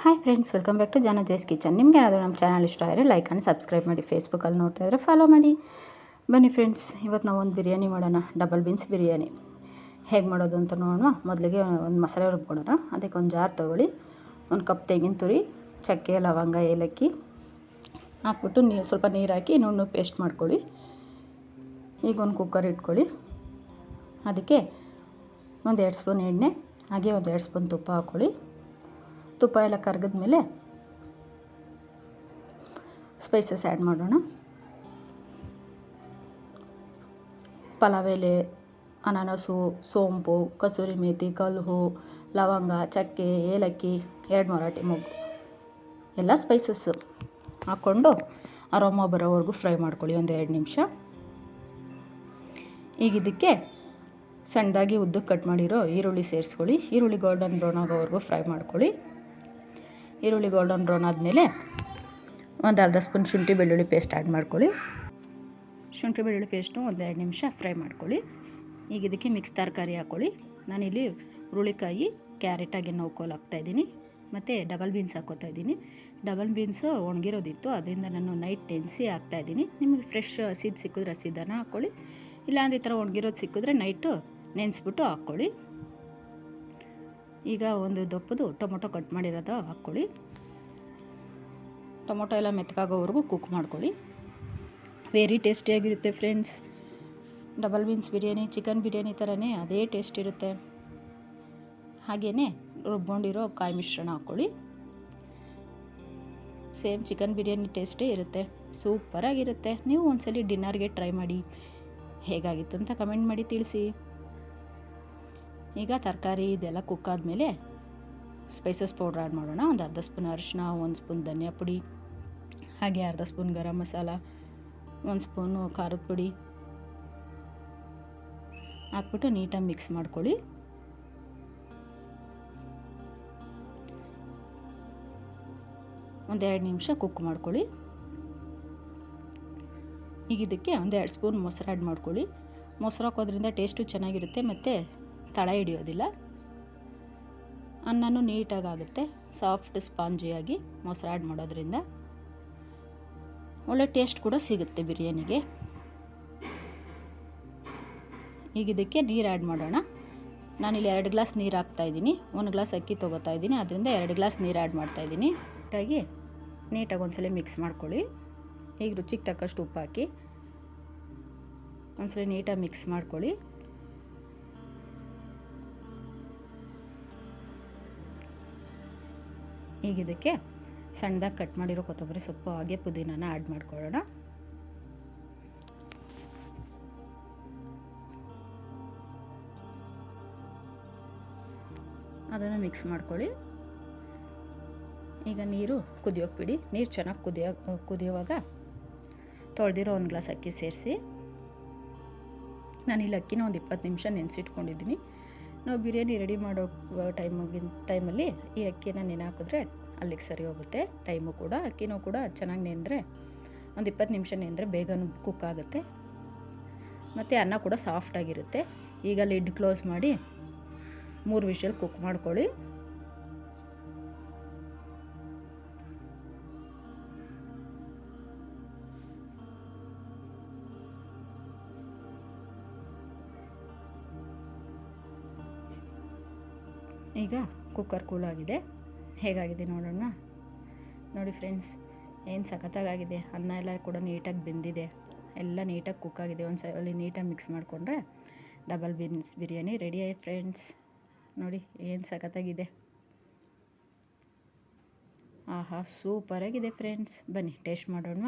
Hi friends, welcome back to ಜಾನ ಜೈಸ್ kitchen. ನಿಮ್ಗೆ ಏನಾದರೂ ನಮ್ಮ ಚಾನಲ್ ಇಷ್ಟ ಆದರೆ ಲೈಕ್ ಆ್ಯಂಡ್ ಸಬ್ಸ್ಕ್ರೈಬ್ ಮಾಡಿ. ಫೇಸ್ಬುಕ್ಕಲ್ಲಿ ನೋಡ್ತಾ ಇದ್ದರೆ ಫಾಲೋ ಮಾಡಿ. ಬನ್ನಿ ಫ್ರೆಂಡ್ಸ್, ಇವತ್ತು ನಾವು ಒಂದು ಬಿರಿಯಾನಿ ಮಾಡೋಣ. ಡಬಲ್ ಬೀನ್ಸ್ ಬಿರಿಯಾನಿ ಹೇಗೆ ಮಾಡೋದು ಅಂತ ನೋಡೋಣ. ಮೊದಲಿಗೆ ಒಂದು ಮಸಾಲೆ ರುಬ್ಕೊಳ್ಳೋಣ. ಅದಕ್ಕೆ ಒಂದು ಜಾರ್ ತೊಗೊಳ್ಳಿ, ಒಂದು ಕಪ್ ತೆಂಗಿನ ತುರಿ, ಚಕ್ಕೆ, ಲವಂಗ, ಏಲಕ್ಕಿ ಹಾಕ್ಬಿಟ್ಟು ಸ್ವಲ್ಪ ನೀರು ಹಾಕಿ ನುಣ್ಣು ಪೇಸ್ಟ್ ಮಾಡ್ಕೊಳ್ಳಿ. ಈಗ ಒಂದು ಕುಕ್ಕರ್ ಇಟ್ಕೊಳ್ಳಿ. ಅದಕ್ಕೆ ಒಂದು 2 ಸ್ಪೂನ್ ಎಣ್ಣೆ, ಹಾಗೆ ಒಂದು 2 ಸ್ಪೂನ್ ತುಪ್ಪ ಹಾಕ್ಕೊಳ್ಳಿ. ತುಪ್ಪ ಎಲ್ಲ ಕರಗಿದ್ಮೇಲೆ ಸ್ಪೈಸಸ್ ಆ್ಯಡ್ ಮಾಡೋಣ. ಪಲಾವ್ ಎಲೆ, ಅನಾನಸು, ಸೋಂಪು, ಕಸೂರಿ ಮೇಥಿ, ಕಲ್ಲು, ಲವಂಗ, ಚಕ್ಕೆ, ಏಲಕ್ಕಿ, 2 ಮರಾಠಿ ಮೊಗ್ಗು ಎಲ್ಲ ಸ್ಪೈಸಸ್ಸು ಹಾಕ್ಕೊಂಡು ಅರೋಮಾ ಬರೋವರೆಗೂ ಫ್ರೈ ಮಾಡ್ಕೊಳ್ಳಿ ಒಂದು 2 ನಿಮಿಷ. ಈಗ ಇದಕ್ಕೆ ಸಣ್ಣದಾಗಿ ಉದ್ದಕ್ಕೆ ಕಟ್ ಮಾಡಿರೋ ಈರುಳ್ಳಿ ಸೇರಿಸ್ಕೊಳ್ಳಿ. ಈರುಳ್ಳಿ ಗೋಲ್ಡನ್ ಬ್ರೌನ್ ಆಗೋವರೆಗೂ ಫ್ರೈ ಮಾಡ್ಕೊಳ್ಳಿ. ಈರುಳ್ಳಿ ಗೋಲ್ಡನ್ ಬ್ರೌನ್ ಆದಮೇಲೆ ಒಂದು ಅರ್ಧ ಸ್ಪೂನ್ ಶುಂಠಿ ಬೆಳ್ಳುಳ್ಳಿ ಪೇಸ್ಟ್ ಆ್ಯಡ್ ಮಾಡ್ಕೊಳ್ಳಿ. ಶುಂಠಿ ಬೆಳ್ಳುಳ್ಳಿ ಪೇಸ್ಟು ಒಂದು 2 ನಿಮಿಷ ಫ್ರೈ ಮಾಡ್ಕೊಳ್ಳಿ. ಈಗ ಇದಕ್ಕೆ ಮಿಕ್ಸ್ ತರಕಾರಿ ಹಾಕ್ಕೊಳ್ಳಿ. ನಾನಿಲ್ಲಿ ಹುರುಳಿಕಾಯಿ, ಕ್ಯಾರೆಟ್ ಹಾಗೆ ನೋವ್ಕೋಲು ಹಾಕ್ತಾಯಿದ್ದೀನಿ, ಮತ್ತು ಡಬಲ್ ಬೀನ್ಸ್ ಹಾಕ್ಕೋತಾ ಇದ್ದೀನಿ. ಡಬಲ್ ಬೀನ್ಸು ಒಣಗಿರೋದಿತ್ತು, ಅದರಿಂದ ನಾನು ನೈಟ್ ನೆನೆಸಿ ಹಾಕ್ತಾಯಿದ್ದೀನಿ. ನಿಮಗೆ ಫ್ರೆಶ್ ಹಸಿದು ಸಿಕ್ಕಿದ್ರೆ ಹಸಿದನ್ನು ಹಾಕ್ಕೊಳ್ಳಿ, ಇಲ್ಲಾಂದ್ರೆ ಈ ಥರ ಒಣಗಿರೋದು ಸಿಕ್ಕಿದ್ರೆ ನೈಟು ನೆನೆಸ್ಬಿಟ್ಟು ಹಾಕ್ಕೊಳ್ಳಿ. ಈಗ ಒಂದು ದಪ್ಪದು ಟೊಮೊಟೊ ಕಟ್ ಮಾಡಿರೋದು ಹಾಕ್ಕೊಳ್ಳಿ. ಟೊಮೊಟೊ ಎಲ್ಲ ಮೆತ್ತಗಾಗೋವರೆಗೂ ಕುಕ್ ಮಾಡ್ಕೊಳ್ಳಿ. ವೆರಿ ಟೇಸ್ಟಿಯಾಗಿರುತ್ತೆ friends. Double beans biryani chicken biryani ಥರನೇ ಅದೇ ಟೇಸ್ಟ್ ಇರುತ್ತೆ. ಹಾಗೆಯೇ ರುಬ್ಕೊಂಡಿರೋ ಕಾಯಿ ಮಿಶ್ರಣ ಹಾಕ್ಕೊಳ್ಳಿ. ಸೇಮ್ ಚಿಕನ್ ಬಿರಿಯಾನಿ ಟೇಸ್ಟೇ ಇರುತ್ತೆ, ಸೂಪರಾಗಿರುತ್ತೆ. ನೀವು ಒಂದ್ಸಲಿ ಡಿನ್ನರ್ಗೆ ಟ್ರೈ ಮಾಡಿ, ಹೇಗಾಗಿತ್ತು ಅಂತ ಕಮೆಂಟ್ ಮಾಡಿ ತಿಳಿಸಿ. ಈಗ ತರಕಾರಿ ಇದೆಲ್ಲ ಕುಕ್ ಆದಮೇಲೆ ಸ್ಪೈಸಸ್ ಪೌಡ್ರ್ ಆ್ಯಡ್ ಮಾಡೋಣ. ಒಂದು ಅರ್ಧ ಸ್ಪೂನ್ ಅರಿಶಿನ, 1 ಸ್ಪೂನ್ ಧನಿಯಾ ಪುಡಿ, ಹಾಗೆ ಅರ್ಧ ಸ್ಪೂನ್ ಗರಂ ಮಸಾಲ, 1 ಸ್ಪೂನು ಖಾರದ ಪುಡಿ ಹಾಕ್ಬಿಟ್ಟು ನೀಟಾಗಿ ಮಿಕ್ಸ್ ಮಾಡ್ಕೊಳ್ಳಿ. ಒಂದು 2 ನಿಮಿಷ ಕುಕ್ ಮಾಡ್ಕೊಳ್ಳಿ. ಈಗ ಇದಕ್ಕೆ ಒಂದು 2 ಸ್ಪೂನ್ ಮೊಸರು ಆ್ಯಡ್ ಮಾಡ್ಕೊಳ್ಳಿ. ಮೊಸರು ಹಾಕೋದ್ರಿಂದ ಟೇಸ್ಟು ಚೆನ್ನಾಗಿರುತ್ತೆ ಮತ್ತು ತಳ ಹಿಡಿಯೋದಿಲ್ಲ. ಅನ್ನನೂ ನೀಟಾಗಿ ಆಗುತ್ತೆ, ಸಾಫ್ಟ್ ಸ್ಪಾಂಜಿಯಾಗಿ ಮೊಸರು ಆ್ಯಡ್ ಮಾಡೋದ್ರಿಂದ ಒಳ್ಳೆ ಟೇಸ್ಟ್ ಕೂಡ ಸಿಗುತ್ತೆ ಬಿರಿಯಾನಿಗೆ. ಈಗ ಇದಕ್ಕೆ ನೀರು ಆ್ಯಡ್ ಮಾಡೋಣ. ನಾನಿಲ್ಲಿ 2 ಗ್ಲಾಸ್ ನೀರು ಹಾಕ್ತಾಯಿದ್ದೀನಿ. 1 ಗ್ಲಾಸ್ ಅಕ್ಕಿ ತೊಗೋತಾ ಇದ್ದೀನಿ, ಅದರಿಂದ 2 ಗ್ಲಾಸ್ ನೀರು ಆ್ಯಡ್ ಮಾಡ್ತಾಯಿದ್ದೀನಿ. ನೀಟಾಗಿ ಒಂದ್ಸಲ ಮಿಕ್ಸ್ ಮಾಡ್ಕೊಳ್ಳಿ. ಈಗ ರುಚಿಗೆ ತಕ್ಕಷ್ಟು ಉಪ್ಪು ಹಾಕಿ ಒಂದ್ಸಲ ನೀಟಾಗಿ ಮಿಕ್ಸ್ ಮಾಡ್ಕೊಳ್ಳಿ. ಈಗ ಇದಕ್ಕೆ ಸಣ್ಣದಾಗಿ ಕಟ್ ಮಾಡಿರೋ ಕೊತ್ತಂಬರಿ ಸೊಪ್ಪು ಹಾಗೆ ಪುದೀನಾನ ಆ್ಯಡ್ ಮಾಡ್ಕೊಳ್ಳೋಣ. ಅದನ್ನು ಮಿಕ್ಸ್ ಮಾಡ್ಕೊಳ್ಳಿ. ಈಗ ನೀರು ಕುದಿಯೋಕೆ ಬಿಡಿ. ನೀರು ಚೆನ್ನಾಗಿ ಕುದಿಯೋವಾಗ ತೊಳೆದಿರೋ 1 ಗ್ಲಾಸ್ ಅಕ್ಕಿ ಸೇರಿಸಿ. ನಾನಿಲ್ಲಿ ಅಕ್ಕಿನ ಒಂದು 20 ನಿಮಿಷ ನೆನೆಸಿಟ್ಕೊಂಡಿದ್ದೀನಿ. ನಾವು ಬಿರಿಯಾನಿ ರೆಡಿ ಮಾಡೋ ಟೈಮಲ್ಲಿ ಈ ಅಕ್ಕಿನ ನೆನೆ ಹಾಕಿದ್ರೆ ಅಲ್ಲಿಗೆ ಸರಿ ಹೋಗುತ್ತೆ ಟೈಮು ಕೂಡ. ಅಕ್ಕಿನೂ ಕೂಡ ಚೆನ್ನಾಗಿ ನೆಂದರೆ ಒಂದು 20 ನಿಮಿಷ ನೆಂದರೆ ಬೇಗನೂ ಕುಕ್ ಆಗುತ್ತೆ ಮತ್ತು ಅನ್ನ ಕೂಡ ಸಾಫ್ಟಾಗಿರುತ್ತೆ. ಈಗ ಲಿಡ್ ಕ್ಲೋಸ್ ಮಾಡಿ 3 ವಿಷಲ್ ಕುಕ್ ಮಾಡ್ಕೊಳ್ಳಿ. ಈಗ ಕುಕ್ಕರ್ ಕೂಲಾಗಿದೆ. ಹೇಗಾಗಿದೆ ನೋಡೋಣ. ನೋಡಿ ಫ್ರೆಂಡ್ಸ್, ಏನು ಸಖತ್ತಾಗಿದೆ. ಅನ್ನ ಎಲ್ಲ ಕೂಡ ನೀಟಾಗಿ ಬೆಂದಿದೆ, ಎಲ್ಲ ನೀಟಾಗಿ ಕುಕ್ ಆಗಿದೆ. ಒಂದು ಸಲ ನೀಟಾಗಿ ಮಿಕ್ಸ್ ಮಾಡಿಕೊಂಡ್ರೆ ಡಬಲ್ ಬೀನ್ಸ್ ಬಿರಿಯಾನಿ ರೆಡಿ ಆಯ್ತು ಫ್ರೆಂಡ್ಸ್. ನೋಡಿ ಏನು ಸಖತ್ತಾಗಿದೆ. ಆಹಾ, ಸೂಪರಾಗಿದೆ ಫ್ರೆಂಡ್ಸ್. ಬನ್ನಿ ಟೇಸ್ಟ್ ಮಾಡೋಣ.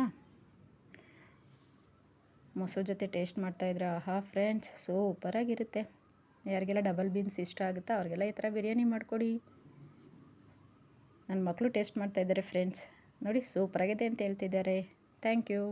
ಮೊಸರು ಜೊತೆ ಟೇಸ್ಟ್ ಮಾಡ್ತಾಯಿದ್ರೆ ಆಹಾ ಫ್ರೆಂಡ್ಸ್, ಸೂಪರಾಗಿರುತ್ತೆ. ಯಾರಿಗೆಲ್ಲ ಡಬಲ್ ಬೀನ್ಸ್ ಇಷ್ಟ ಆಗುತ್ತಾ ಅವ್ರಿಗೆಲ್ಲ ಈ ಥರ ಬಿರಿಯಾನಿ ಮಾಡಿಕೊಡಿ. ನನ್ನ ಮಕ್ಕಳು ಟೇಸ್ಟ್ ಮಾಡ್ತಾಯಿದ್ದಾರೆ ಫ್ರೆಂಡ್ಸ್. ನೋಡಿ ಸೂಪರಾಗಿದೆ ಅಂತ ಹೇಳ್ತಿದ್ದಾರೆ. Thank you.